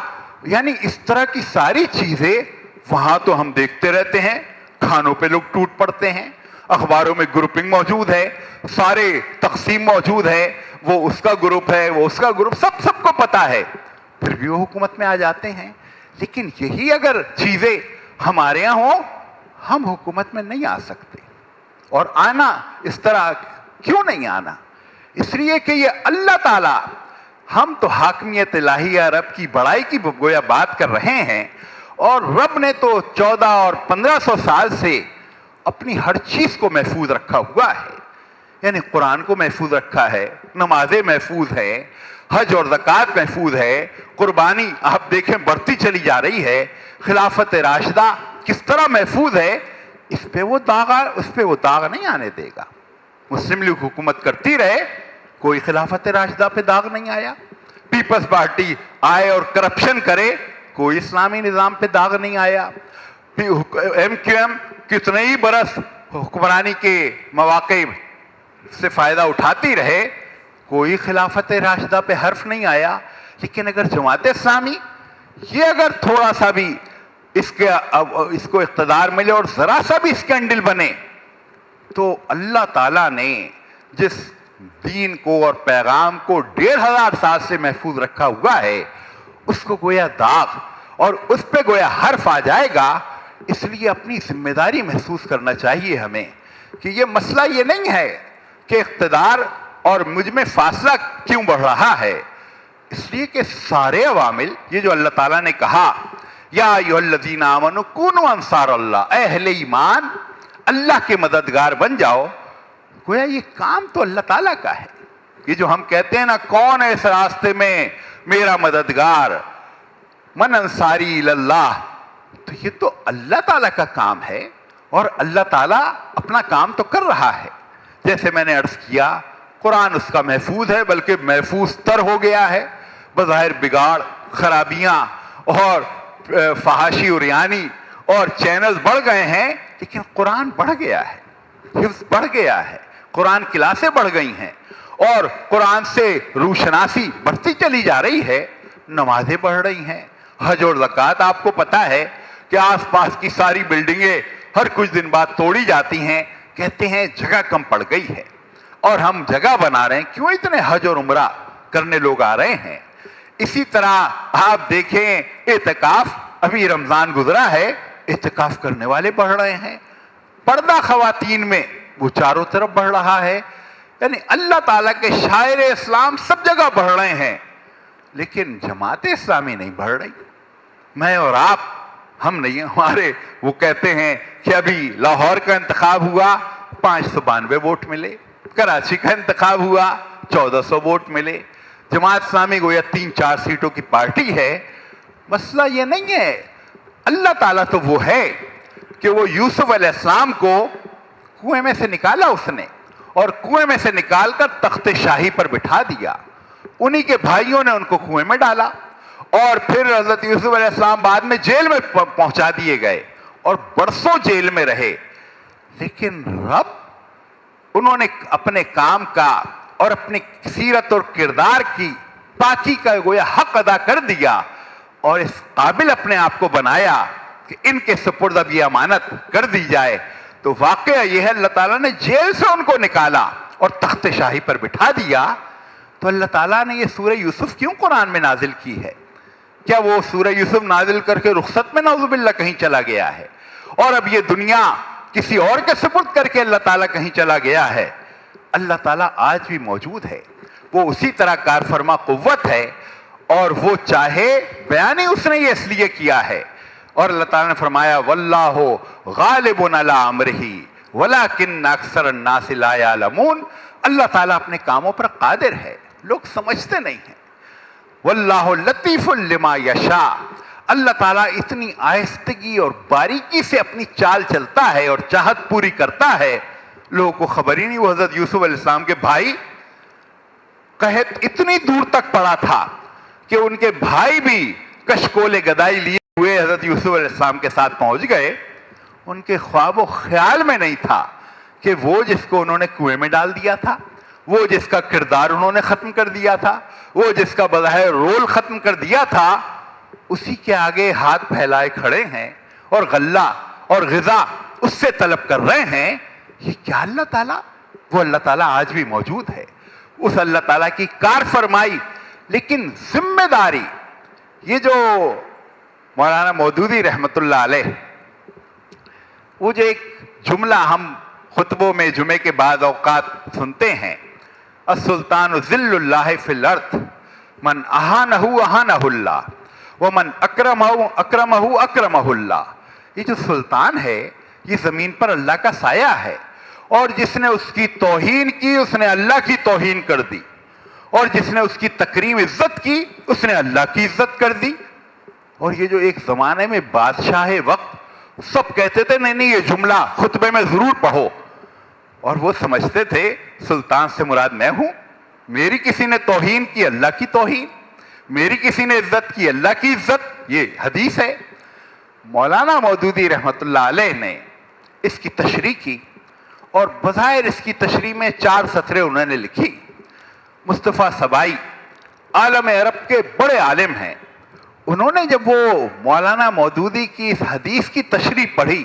[SPEAKER 1] یعنی اس طرح کی ساری چیزیں وہاں تو ہم دیکھتے رہتے ہیں، کھانوں پہ لوگ ٹوٹ پڑتے ہیں، اخباروں میں گروپنگ موجود ہے، سارے تقسیم موجود ہے، وہ اس کا گروپ ہے، وہ اس کا گروپ، سب کو پتا ہے، پھر بھی وہ حکومت میں آ جاتے ہیں۔ لیکن یہی اگر چیزیں ہمارے یہاں ہوں، ہم حکومت میں نہیں آ سکتے۔ اور آنا اس طرح کیوں نہیں آنا؟ اس لیے کہ یہ اللہ تعالیٰ، ہم تو حاکمیت الہیہ رب کی بڑائی کی گویا بات کر رہے ہیں، اور رب نے تو 14 اور 1500 سال سے اپنی ہر چیز کو محفوظ رکھا ہوا ہے، یعنی قرآن کو محفوظ رکھا ہے، نمازیں محفوظ ہے، حج اور زکوٰۃ محفوظ ہے، قربانی آپ دیکھیں بڑھتی چلی جا رہی ہے، خلافت راشدہ کس طرح محفوظ ہے، اس پہ وہ داغ نہیں آنے دے گا۔ مسلم لیگ حکومت کرتی رہے، کوئی خلافت راشدہ پہ داغ نہیں آیا، پیپلز پارٹی آئے اور کرپشن کرے، کوئی اسلامی نظام پہ داغ نہیں آیا، ایم کیو ایم کتنے ہی برس حکمرانی کے مواقع سے فائدہ اٹھاتی رہے، کوئی خلافت راشدہ پہ حرف نہیں آیا۔ لیکن اگر جماعت اسلامی یہ اگر تھوڑا سا بھی اس کو اقتدار ملے اور ذرا سا بھی اسکینڈل بنے، تو اللہ تعالیٰ نے جس دین کو اور پیغام کو 1500 سال سے محفوظ رکھا ہوا ہے، اس کو گویا داغ اور اس پہ گویا حرف آ جائے گا۔ اس لیے اپنی ذمہ داری محسوس کرنا چاہیے ہمیں کہ یہ مسئلہ یہ نہیں ہے کہ اقتدار اور مجھ میں فاصلہ کیوں بڑھ رہا ہے، اس لیے کہ سارے عوامل، یہ جو اللہ تعالیٰ نے کہا یا ایھا الذین آمنوا کونوا انصار اللہ، اے اہل ایمان اللہ کے مددگار بن جاؤ، گویا یہ کام تو اللہ تعالیٰ کا ہے۔ یہ جو ہم کہتے ہیں نا، کون ہے اس راستے میں میرا مددگار، من انصاری اللہ، تو یہ تو اللہ تعالیٰ کا کام ہے، اور اللہ تعالیٰ اپنا کام تو کر رہا ہے۔ جیسے میں نے عرض کیا، قرآن اس کا محفوظ ہے، بلکہ محفوظ تر ہو گیا ہے۔ بظاہر بگاڑ، خرابیاں اور فحاشی اور ریانی اور چینلز بڑھ گئے ہیں، لیکن قرآن بڑھ گیا ہے، حفظ بڑھ گیا ہے، قرآن کلاسیں بڑھ گئی ہیں، اور قرآن سے روشناسی بڑھتی چلی جا رہی ہے، نمازیں بڑھ رہی ہیں، حج اور زکوٰۃ آپ کو پتہ ہے کہ آس پاس کی ساری بلڈنگیں ہر کچھ دن بعد توڑی جاتی ہیں، کہتے ہیں جگہ کم پڑ گئی ہے، اور ہم جگہ بنا رہے ہیں، کیوں اتنے حج اور عمرہ کرنے لوگ آ رہے ہیں۔ اسی طرح آپ دیکھیں اعتکاف، ابھی رمضان گزرا ہے، اعتکاف کرنے والے بڑھ رہے ہیں، پردہ خواتین میں وہ چاروں طرف بڑھ رہا ہے، یعنی اللہ تعالیٰ کے شاعر اسلام سب جگہ بڑھ رہے ہیں، لیکن جماعت اسلامی نہیں بڑھ رہی۔ میں اور آپ ہم نہیں، ہمارے وہ کہتے ہیں کہ ابھی لاہور کا انتخاب ہوا 592 ووٹ ملے، کراچی کا انتخاب ہوا 1400 ووٹ ملے، جماعت اسلامی گویا 3-4 سیٹوں کی پارٹی ہے۔ مسئلہ یہ نہیں ہے، اللہ تعالیٰ تو وہ ہے کہ وہ یوسف علیہ السلام کو کنویں میں سے نکالا اس نے، اور کنویں میں سے نکال کر تخت شاہی پر بٹھا دیا، انہی کے بھائیوں نے ان کو کنویں میں ڈالا، اور پھر حضرت یوسف علیہ السلام بعد میں جیل میں پہنچا دیے گئے اور برسوں جیل میں رہے، لیکن رب انہوں نے اپنے کام کا اور اپنی سیرت اور کردار کی پاکی کا گویا حق ادا کر دیا، اور اس قابل اپنے آپ کو بنایا کہ ان کے سپرد اب یہ امانت کر دی جائے۔ تو واقعہ یہ ہے، اللہ تعالیٰ نے جیل سے ان کو نکالا اور تخت شاہی پر بٹھا دیا۔ تو اللہ تعالیٰ نے یہ سورہ یوسف کیوں قرآن میں نازل کی ہے؟ کیا وہ سورہ یوسف نازل کر کے رخصت میں نعوذ باللہ کہیں چلا گیا ہے، اور اب یہ دنیا کسی اور کے سپرد کر کے اللہ تعالیٰ کہیں چلا گیا ہے؟ اللہ تعالیٰ آج بھی موجود ہے، وہ اسی طرح کار فرما قوت ہے، اور وہ چاہے بیان ہی اس نے یہ اس لیے کیا ہے، اور اللہ تعالیٰ نے فرمایا واللہ غالب علی امرہ ولکن اکثر الناس لا یعلمون، اللہ تعالیٰ اپنے کاموں پر قادر ہے، لوگ سمجھتے نہیں ہیں۔ واللہ لطیف لما یشاء، اللہ تعالیٰ اتنی آہستگی اور باریکی سے اپنی چال چلتا ہے اور چاہت پوری کرتا ہے، لوگوں کو خبر ہی نہیں وہ حضرت یوسف علیہ السلام کے بھائی. قحط اتنی دور تک پڑا تھا کہ ان کے بھائی بھی کشکول گدائی لیے ہوئے حضرت یوسف علیہ السلام کے ساتھ پہنچ گئے. ان کے خواب و خیال میں نہیں تھا کہ وہ جس کو انہوں نے کنویں میں ڈال دیا تھا، وہ جس کا کردار انہوں نے ختم کر دیا تھا، وہ جس کا بظاہر رول ختم کر دیا تھا، اسی کے آگے ہاتھ پھیلائے کھڑے ہیں اور غلہ اور غذا اس سے طلب کر رہے ہیں. یہ کیا اللہ تعالیٰ؟ وہ اللہ تعالیٰ آج بھی موجود ہے. اس اللہ تعالیٰ کی کار فرمائی لیکن ذمہ داری. یہ جو مولانا مودودی رحمت اللہ علیہ، وہ جو ایک جملہ ہم خطبوں میں جمعے کے بعد اوقات سنتے ہیں، السلطان ذل اللہ فی الارض من اہانہ اہانہ اللہ ومن اکرمہ اکرمہ اکرمہ اللہ. یہ جو سلطان ہے یہ زمین پر اللہ کا سایہ ہے، اور جس نے اس کی توہین کی اس نے اللہ کی توہین کر دی، اور جس نے اس کی تکریم عزت کی اس نے اللہ کی عزت کر دی. اور یہ جو ایک زمانے میں بادشاہ وقت سب کہتے تھے نہیں یہ جملہ خطبے میں ضرور پڑھو، اور وہ سمجھتے تھے سلطان سے مراد میں ہوں. میری کسی نے توہین کی اللہ کی توہین، میری کسی نے عزت کی اللہ کی عزت، یہ حدیث ہے. مولانا مودودی رحمت اللہ علیہ نے اس کی تشریح کی، اور بظاہر اس کی تشریح میں 4 سطریں انہوں نے لکھی. مصطفیٰ سبائی عالم عرب کے بڑے عالم ہیں. انہوں نے جب وہ مولانا مودودی کی اس حدیث کی تشریح پڑھی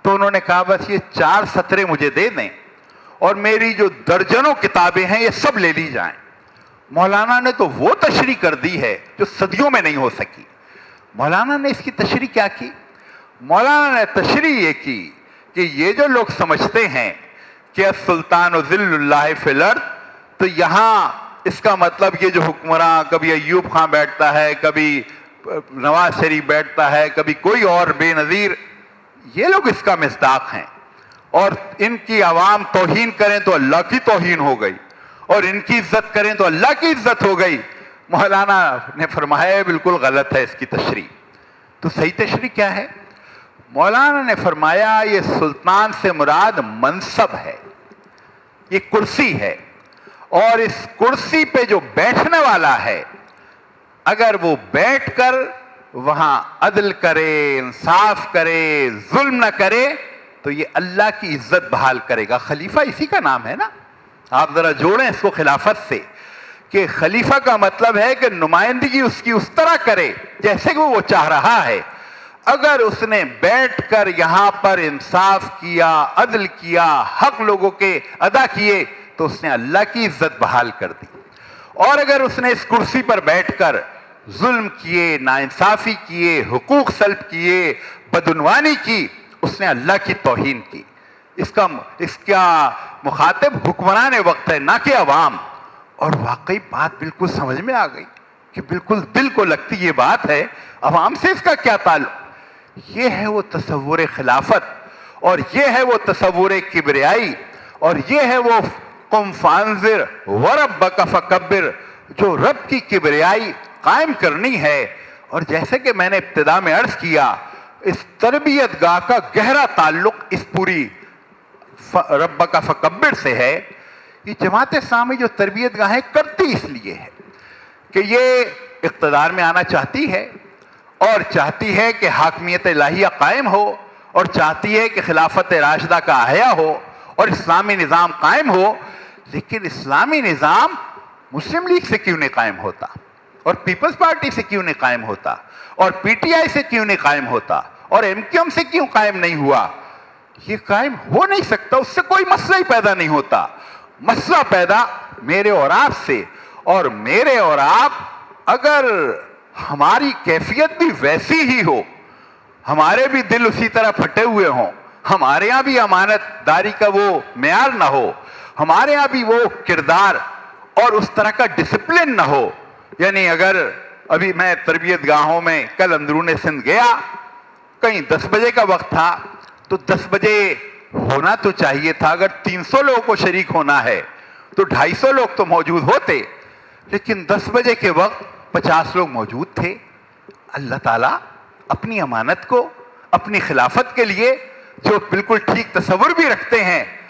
[SPEAKER 1] تو انہوں نے کہا بس یہ 4 سطریں مجھے دے دیں اور میری جو درجنوں کتابیں ہیں یہ سب لے لی جائیں. مولانا نے تو وہ تشریح کر دی ہے جو صدیوں میں نہیں ہو سکی. مولانا نے اس کی تشریح کیا کی؟ مولانا نے تشریح یہ کی کہ یہ جو لوگ سمجھتے ہیں کہ السلطان ذل اللہ فی الارض، تو یہاں اس کا مطلب یہ جو حکمراں کبھی ایوب خان بیٹھتا ہے، کبھی نواز شریف بیٹھتا ہے، کبھی کوئی اور بے نظیر، یہ لوگ اس کا مصداق ہیں. اور ان کی عوام توہین کریں تو اللہ کی توہین ہو گئی، اور ان کی عزت کریں تو اللہ کی عزت ہو گئی. مولانا نے فرمایا بالکل غلط ہے اس کی تشریح. تو صحیح تشریح کیا ہے؟ مولانا نے فرمایا یہ سلطان سے مراد منصب ہے، یہ کرسی ہے، اور اس کرسی پہ جو بیٹھنے والا ہے اگر وہ بیٹھ کر وہاں عدل کرے، انصاف کرے، ظلم نہ کرے تو یہ اللہ کی عزت بحال کرے گا. خلیفہ اسی کا نام ہے نا. آپ ذرا جوڑیں اس کو خلافت سے، کہ خلیفہ کا مطلب ہے کہ نمائندگی اس کی اس طرح کرے جیسے کہ وہ چاہ رہا ہے. اگر اس نے بیٹھ کر یہاں پر انصاف کیا، عدل کیا، حق لوگوں کے ادا کیے تو اس نے اللہ کی عزت بحال کر دی. اور اگر اس نے اس کرسی پر بیٹھ کر ظلم کیے، ناانصافی کیے، حقوق سلب کیے، بدعنوانی کی، اس نے اللہ کی توہین کی. اس کا مخاطب حکمران وقت ہے نہ کہ عوام. اور واقعی بات بالکل سمجھ میں آ گئی کہ بالکل دل کو لگتی یہ بات ہے. عوام سے اس کا کیا تعلق؟ یہ ہے وہ تصور خلافت، اور یہ ہے وہ تصور کبریائی، اور یہ ہے وہ قم فانذر وربک فکبر، جو رب کی کبریائی قائم کرنی ہے. اور جیسے کہ میں نے ابتدا میں عرض کیا، اس تربیت گاہ کا گہرا تعلق اس پوری ربک فکبر سے ہے. یہ جماعت اسلامی جو تربیت گاہیں کرتی اس لیے ہے کہ یہ اقتدار میں آنا چاہتی ہے، اور چاہتی ہے کہ حاکمیت الہیہ قائم ہو، اور چاہتی ہے کہ خلافت راشدہ کا احیاء ہو اور اسلامی نظام قائم ہو. لیکن اسلامی نظام مسلم لیگ سے کیوں نہیں قائم ہوتا، اور پیپلز پارٹی سے کیوں نہیں قائم ہوتا، اور پی ٹی آئی سے کیوں نہیں قائم ہوتا، اور ایم کیو ایم سے کیوں قائم نہیں ہوا؟ یہ قائم ہو نہیں سکتا، اس سے کوئی مسئلہ ہی پیدا نہیں ہوتا. مسئلہ پیدا میرے اور آپ سے، اور میرے اور آپ اگر ہماری کیفیت بھی ویسی ہی ہو، ہمارے بھی دل اسی طرح پھٹے ہوئے ہوں، ہمارے ہاں بھی امانت داری کا وہ معیار نہ ہو، ہمارے ہاں بھی وہ کردار اور اس طرح کا ڈسپلن نہ ہو. یعنی اگر ابھی میں تربیت گاہوں میں کل اندرون سندھ گیا، کہیں 10 بجے کا وقت تھا تو 10 بجے ہونا تو چاہیے تھا. اگر 300 لوگوں کو شریک ہونا ہے تو 250 لوگ تو موجود ہوتے، لیکن 10 بجے کے وقت 50 لوگ موجود تھے. اللہ تعالیٰ اپنی امانت کو، اپنی خلافت کے لیے جو بالکل ٹھیک تصور بھی رکھتے ہیں،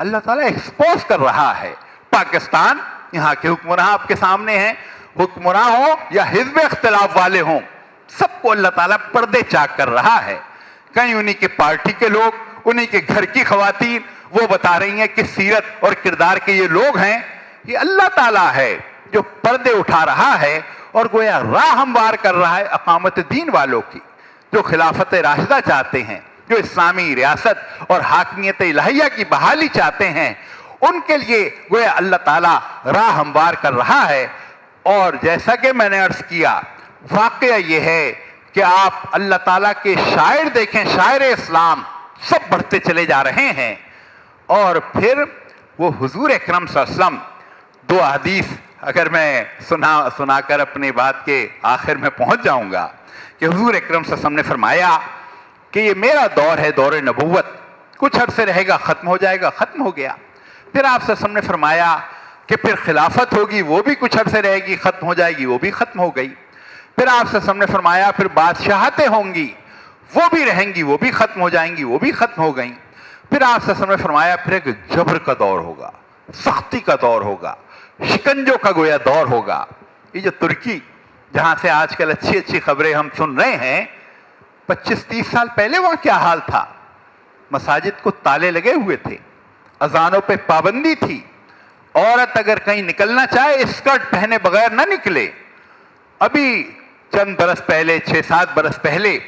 [SPEAKER 1] اللہ تعالیٰ ایکسپوز کر رہا ہے. پاکستان، یہاں کے حکمراں آپ کے سامنے ہیں، حکمراں ہوں یا حزب اختلاف والے ہوں، سب کو اللہ تعالیٰ پردے چاک کر رہا ہے. کہیں انہی کے پارٹی کے لوگ، انہی کے گھر کی خواتین وہ بتا رہی ہیں کہ سیرت اور کردار کے یہ لوگ ہیں. یہ اللہ تعالیٰ ہے جو پردے اٹھا رہا ہے اور گویا راہ ہموار کر رہا ہے اقامت دین والوں کی، جو خلافت راشدہ چاہتے ہیں، جو اسلامی ریاست اور حاکمیت الہیہ کی بحالی چاہتے ہیں. ان کے لیے گویا اللہ تعالیٰ راہ ہموار کر رہا ہے. اور جیسا کہ میں نے عرض کیا، واقعہ یہ ہے کہ آپ اللہ تعالیٰ کے شاعر دیکھیں، شاعر اسلام سب بڑھتے چلے جا رہے ہیں. اور پھر وہ حضور اکرم صلی اللہ علیہ وسلم، دو حدیث اگر میں سنا کر اپنی بات کے آخر میں پہنچ جاؤں گا، کہ حضور اکرم صلی اللہ علیہ وسلم نے فرمایا کہ یہ میرا دور ہے، دور نبوت، کچھ عرصے رہے گا، ختم ہو جائے گا، ختم ہو گیا. پھر آپ صلی اللہ علیہ وسلم نے فرمایا کہ پھر خلافت ہوگی، وہ بھی کچھ عرصے رہے گی، ختم ہو جائے گی، وہ بھی ختم ہو گئی. پھر آپ صلی اللہ علیہ وسلم نے فرمایا پھر بادشاہتیں ہوں گی، وہ بھی رہیں گی، وہ بھی ختم ہو جائیں گی، وہ بھی ختم ہو گئیں. پھر آپ صلی اللہ علیہ وسلم نے فرمایا پھر ایک جبر کا دور ہوگا، سختی کا دور ہوگا، شکنجوں کا گویا دور ہوگا. یہ جو ترکی جہاں سے آج کل اچھی اچھی خبریں ہم سن رہے ہیں، 25-30 سال پہلے وہاں کیا حال تھا؟ مساجد کو تالے لگے ہوئے تھے، اذانوں پہ پابندی تھی، عورت اگر کہیں نکلنا چاہے اسکرٹ پہنے بغیر نہ نکلے. ابھی چند برس پہلے، 6-7 برس پہلے،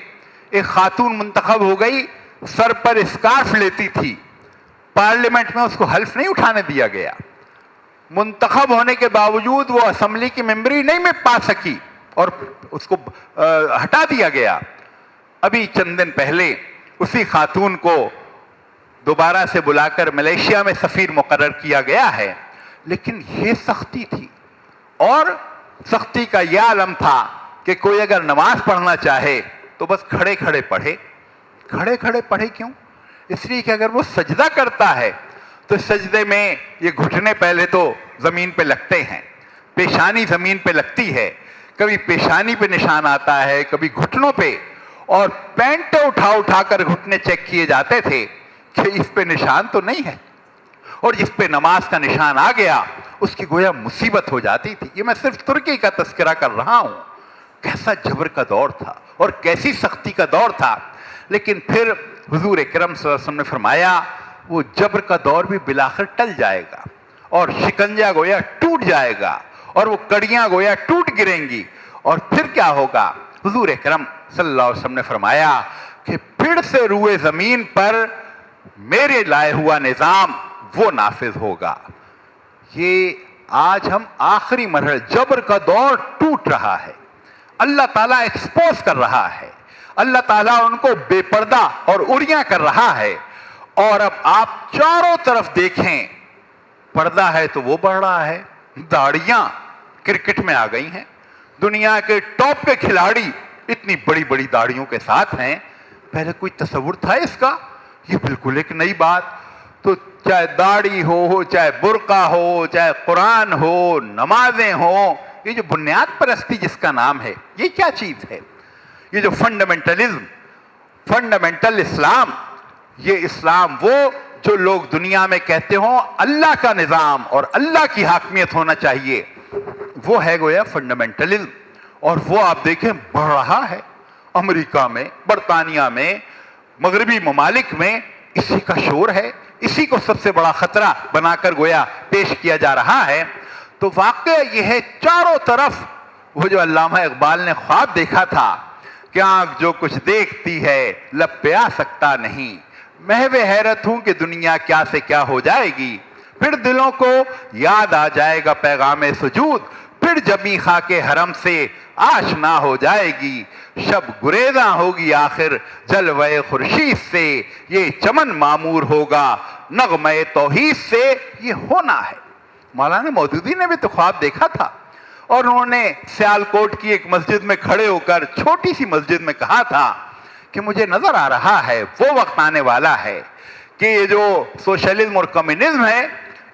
[SPEAKER 1] ایک خاتون منتخب ہو گئی، سر پر اسکارف لیتی تھی، پارلیمنٹ میں اس کو حلف نہیں اٹھانے دیا گیا. منتخب ہونے کے باوجود وہ اسمبلی کی ممبری نہیں میں پا سکی اور اس کو ہٹا دیا گیا. ابھی چند دن پہلے اسی خاتون کو دوبارہ سے بلا کر ملیشیا میں سفیر مقرر کیا گیا ہے. لیکن یہ سختی تھی، اور سختی کا یہ عالم تھا کہ کوئی اگر نماز پڑھنا چاہے تو بس کھڑے کھڑے پڑھے. کھڑے کھڑے پڑھے کیوں؟ اس لیے کہ اگر وہ سجدہ کرتا ہے تو سجدے میں یہ گھٹنے پہلے تو زمین پہ لگتے ہیں، پیشانی زمین پہ لگتی ہے، کبھی پیشانی پہ نشان آتا ہے، کبھی گھٹنوں پہ، اور پینٹ اٹھا کر گھٹنے چیک کیے جاتے تھے کہ اس پہ نشان تو نہیں ہے. اور جس پہ نماز کا نشان آ گیا اس کی گویا مصیبت ہو جاتی تھی. یہ میں صرف ترکی کا تذکرہ کر رہا ہوں. کیسا جبر کا دور تھا اور کیسی سختی کا دور تھا. لیکن پھر حضور اکرم صلی اللہ علیہ وسلم نے فرمایا وہ جبر کا دور بھی بالآخر ٹل جائے گا، اور شکنجہ گویا ٹوٹ جائے گا، اور وہ کڑیاں گویا ٹوٹ گریں گی. اور پھر کیا ہوگا؟ حضور اکرم صلی اللہ علیہ وسلم نے فرمایا کہ پھر سے روئے زمین پر میرے لائے ہوا نظام وہ نافذ ہوگا. یہ آج ہم آخری مرحلے، جبر کا دور ٹوٹ رہا ہے، اللہ تعالیٰ ایکسپوز کر رہا ہے، اللہ تعالیٰ ان کو بے پردہ اور اریاں کر رہا ہے. اور اب آپ چاروں طرف دیکھیں، پردہ ہے تو وہ بڑھ رہا ہے. داڑیاں کرکٹ میں آ گئی ہیں، دنیا کے ٹاپ کے کھلاڑی اتنی بڑی بڑی داڑیوں کے ساتھ ہیں. پہلے کوئی تصور تھا اس کا؟ یہ بالکل ایک نئی بات. تو چاہے داڑھی ہو، چاہے برقع ہو، چاہے قرآن ہو، نمازیں ہوں، یہ جو بنیاد پرستی جس کا نام ہے، یہ کیا چیز ہے؟ یہ جو فنڈامنٹلزم، فنڈامنٹل اسلام، یہ اسلام وہ جو لوگ دنیا میں کہتے ہوں اللہ کا نظام اور اللہ کی حاکمیت ہونا چاہیے، وہ ہے گویا فنڈامنٹلزم. اور وہ آپ دیکھیں بڑھ رہا ہے. امریکہ میں، برطانیہ میں، مغربی ممالک میں اسی کا شور ہے، اسی کو سب سے بڑا خطرہ بنا کر گویا پیش کیا جا رہا ہے. تو واقعہ یہ ہے چاروں طرف وہ جو علامہ اقبال نے خواب دیکھا تھا کہ آنکھ جو کچھ دیکھتی ہے لب پہ آ سکتا نہیں، محو حیرت ہوں کہ دنیا کیا سے کیا ہو جائے گی، پھر دلوں کو یاد آ جائے گا پیغام سجود، پھر جمی خاک حرم سے آشنا ہو جائے گی، شب گریزاں ہوگی آخر جلوہ خورشید سے، یہ چمن معمور ہوگا نغمہ توحید سے. یہ ہونا ہے. مولانا مودودی نے بھی تو خواب دیکھا تھا، اور انہوں نے سیالکوٹ کی ایک مسجد میں کھڑے ہو کر، چھوٹی سی مسجد میں کہا تھا کہ مجھے نظر آ رہا ہے وہ وقت آنے والا ہے کہ یہ جو سوشلزم اور کمیونزم ہے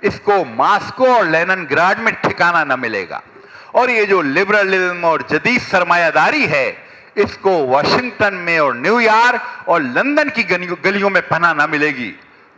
[SPEAKER 1] اس کو ماسکو اور لینن گراڈ میں ٹھکانہ نہ ملے گا، اور یہ جو لبرلزم اور جدید سرمایہ داری ہے اس کو واشنگٹن میں اور نیو یارک اور لندن کی گلیوں میں پناہ نہ ملے گی.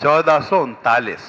[SPEAKER 1] 1439,